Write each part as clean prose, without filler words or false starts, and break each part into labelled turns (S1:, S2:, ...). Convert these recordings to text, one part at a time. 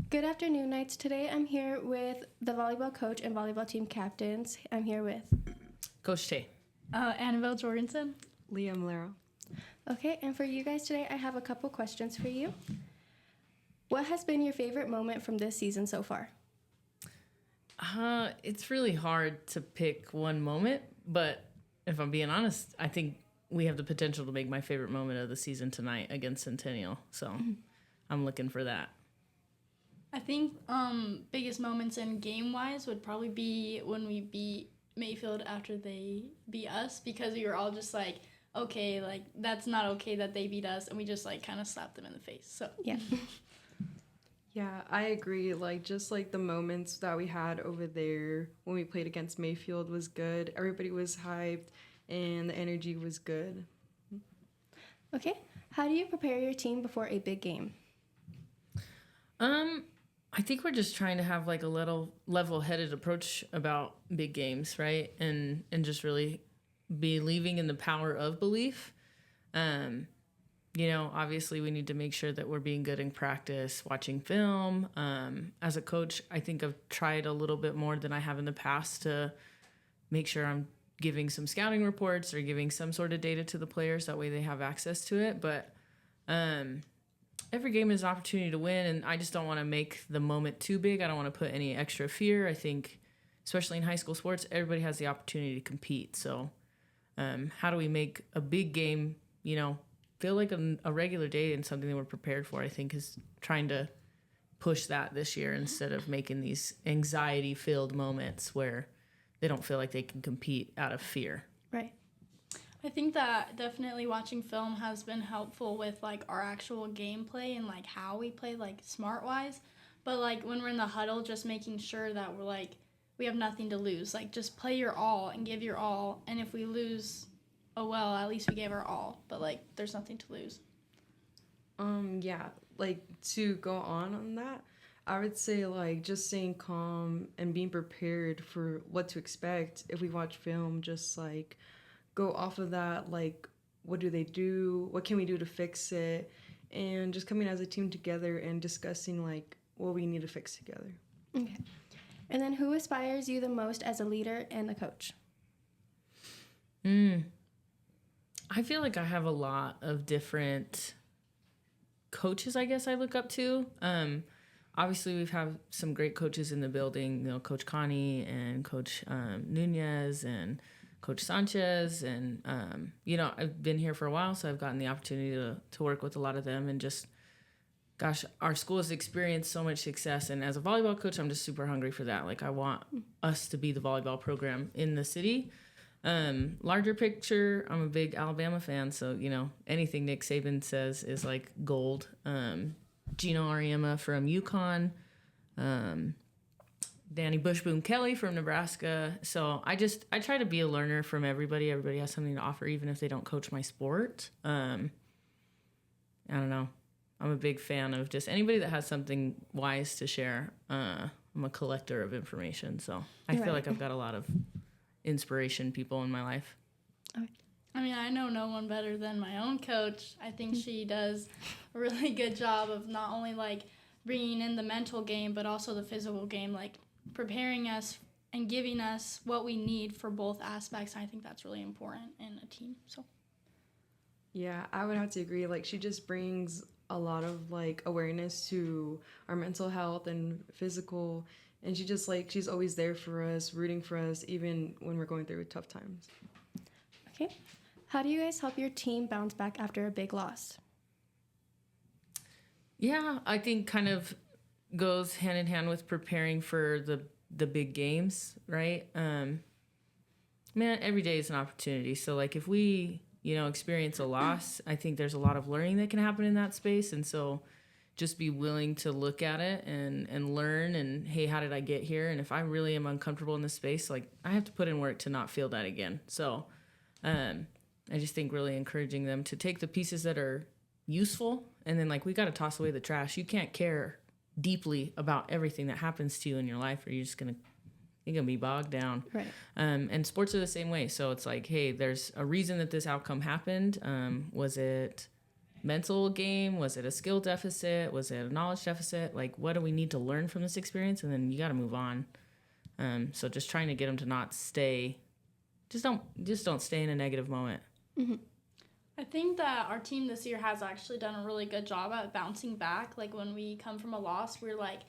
S1: Good afternoon, Knights. Today I'm here with the volleyball coach and volleyball team captains. I'm here with
S2: Coach Tay.
S3: Annabelle, Jorgensen.
S4: Leah, Melero.
S1: Okay, and for you guys today, I have a couple questions for you. What has been your favorite moment from this season so far?
S2: It's really hard to pick one moment, but if I'm being honest, I think we have the potential to make my favorite moment of the season tonight against Centennial. So I'm looking for that.
S3: I think biggest moments in game-wise would probably be when we beat Mayfield after they beat us, because we were all just like, okay, like that's not okay that they beat us, and we just like kind of slapped them in the face. So
S1: Yeah.
S4: Yeah, I agree. Like, just like the moments that we had over there when we played against Mayfield was good. Everybody was hyped and the energy was good.
S1: Okay, how do you prepare your team before a big game?
S2: I think we're just trying to have like a little level-headed approach about big games, right? And just really believing in the power of belief. Obviously we need to make sure that we're being good in practice, watching film. As a coach, I think I've tried a little bit more than I have in the past to make sure I'm giving some scouting reports or giving some sort of data to the players. That way they have access to it. But every game is an opportunity to win, and I just don't want to make the moment too big. I don't want to put any extra fear. I think, especially in high school sports, everybody has the opportunity to compete. So how do we make a big game, feel like a regular day and something that we're prepared for, I think, is trying to push that this year instead of making these anxiety-filled moments where they don't feel like they can compete out of fear.
S1: Right.
S3: I think that definitely watching film has been helpful with like our actual gameplay and like how we play, like smart-wise. But like when we're in the huddle, just making sure that we're like, we have nothing to lose. Like just play your all and give your all. And if we lose, oh well, at least we gave our all. But like there's nothing to lose.
S4: Yeah, like to go on that, I would say like just staying calm and being prepared for what to expect. If we watch film, just like go off of that, like what do they do? What can we do to fix it? And just coming as a team together and discussing like what we need to fix together.
S1: Okay. And then who inspires you the most as a leader and a coach?
S2: I feel like I have a lot of different coaches, I guess, I look up to. Obviously, we've had some great coaches in the building, Coach Connie and Coach Nunez and Coach Sanchez. And, I've been here for a while, so I've gotten the opportunity to work with a lot of them. And just, gosh, our school has experienced so much success. And as a volleyball coach, I'm just super hungry for that. Like, I want us to be the volleyball program in the city. Larger picture, I'm a big Alabama fan, so anything Nick Saban says is like gold. Gino Ariema from UConn, Danny Bushboom Kelly from Nebraska. So I try to be a learner from everybody. Everybody has something to offer, even if they don't coach my sport. I don't know. I'm a big fan of just anybody that has something wise to share. I'm a collector of information, so I feel like I've got a lot of inspiration people in my life.
S1: Okay.
S3: I mean, I know no one better than my own coach. I think she does a really good job of not only like bringing in the mental game, but also the physical game, like preparing us and giving us what we need for both aspects. I think that's really important in a team. So
S4: Yeah, I would have to agree. Like, she just brings a lot of like awareness to our mental health and physical, and she just like, she's always there for us, rooting for us, even when we're going through tough times.
S1: Okay. How do you guys help your team bounce back after a big loss?
S2: Yeah, I think kind of goes hand in hand with preparing for the big games, right? Man, every day is an opportunity. So like if we, experience a loss, I think there's a lot of learning that can happen in that space. And so just be willing to look at it and learn and, hey, how did I get here? And if I really am uncomfortable in this space, like I have to put in work to not feel that again. So I just think really encouraging them to take the pieces that are useful and then like we got to toss away the trash. You can't care deeply about everything that happens to you in your life, or you're going to be bogged down.
S1: Right.
S2: And sports are the same way. So it's like, hey, there's a reason that this outcome happened. Was it mental game? Was it a skill deficit? Was it a knowledge deficit? Like, what do we need to learn from this experience? And then you got to move on. So just trying to get them to not stay, just don't stay in a negative moment.
S1: Mm-hmm.
S3: I think that our team this year has actually done a really good job at bouncing back. Like when we come from a loss, we're like,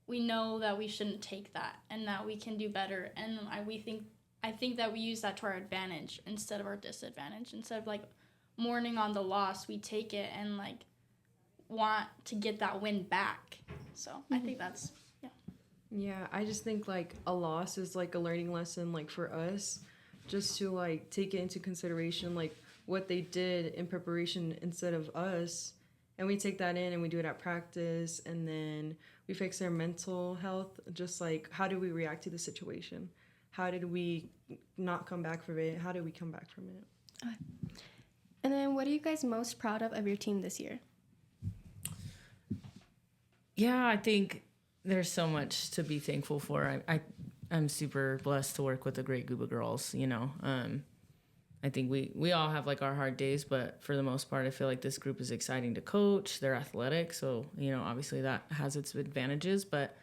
S3: we know that we shouldn't take that and that we can do better. And I think that we use that to our advantage instead of our disadvantage. Instead of like mourning on the loss, we take it and like want to get that win back. So I think that's, yeah.
S4: Yeah, I just think like a loss is like a learning lesson, like for us, just to like take it into consideration, like what they did in preparation instead of us. And we take that in and we do it at practice, and then we fix their mental health. Just like, how did we react to the situation? How did we not come back from it? How did we come back from it?
S1: Okay. And then what are you guys most proud of your team this year?
S2: Yeah, I think there's so much to be thankful for. I'm super blessed to work with a great group of girls, you know. I think we all have like our hard days, but for the most part, I feel like this group is exciting to coach. They're athletic, so, you know, obviously that has its advantages, but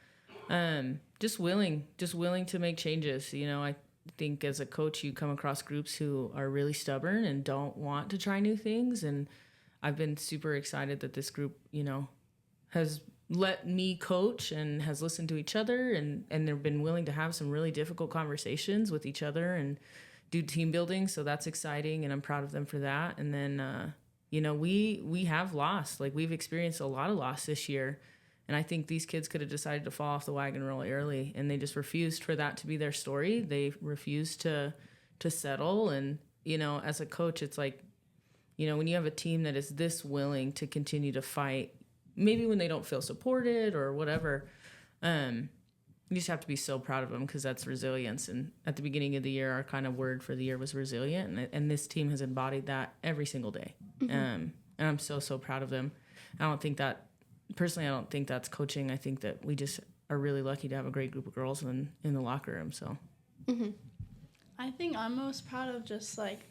S2: just willing to make changes. You know, I think as a coach, you come across groups who are really stubborn and don't want to try new things. And I've been super excited that this group, you know, has let me coach and has listened to each other, and they've been willing to have some really difficult conversations with each other and do team building. So that's exciting, and I'm proud of them for that. And then, you know, we have lost. Like, we've experienced a lot of loss this year. And I think these kids could have decided to fall off the wagon really early, and they just refused for that to be their story. They refused to settle. And, you know, as a coach, it's like, you know, when you have a team that is this willing to continue to fight, maybe when they don't feel supported or whatever, you just have to be so proud of them, because that's resilience. And at the beginning of the year, our kind of word for the year was resilient. And this team has embodied that every single day. Mm-hmm. And I'm so proud of them. I don't think that's coaching. I think that we just are really lucky to have a great group of girls in the locker room. So
S1: Mm-hmm.
S3: I think I'm most proud of just like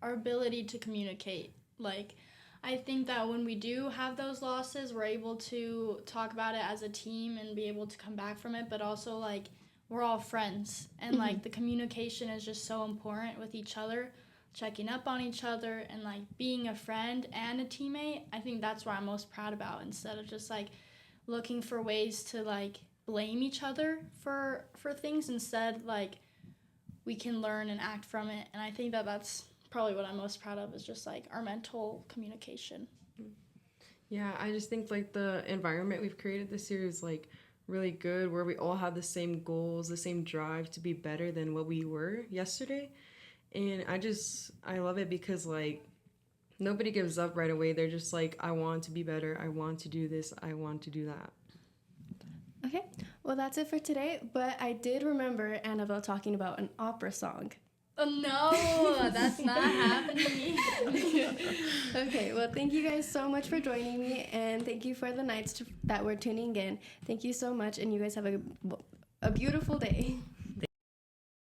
S3: our ability to communicate. Like, I think that when we do have those losses, we're able to talk about it as a team and be able to come back from it, but also like we're all friends, and
S1: Mm-hmm.
S3: like the communication is just so important with each other, checking up on each other and like being a friend and a teammate. I think that's what I'm most proud about, instead of just like looking for ways to like blame each other for things. Instead, like, we can learn and act from it. And I think that that's probably what I'm most proud of, is just like our mental communication.
S4: Yeah, I just think like the environment we've created this year is like really good, where we all have the same goals, the same drive to be better than what we were yesterday. And I love it, because like nobody gives up right away. They're just like, I want to be better. I want to do this. I want to do that.
S1: Okay, well, that's it for today, but I did remember Annabelle talking about an opera song.
S3: Oh no, that's not happening.
S1: Okay, well, thank you guys so much for joining me, and thank you for the nights that we're tuning in. Thank you so much, and you guys have a beautiful day.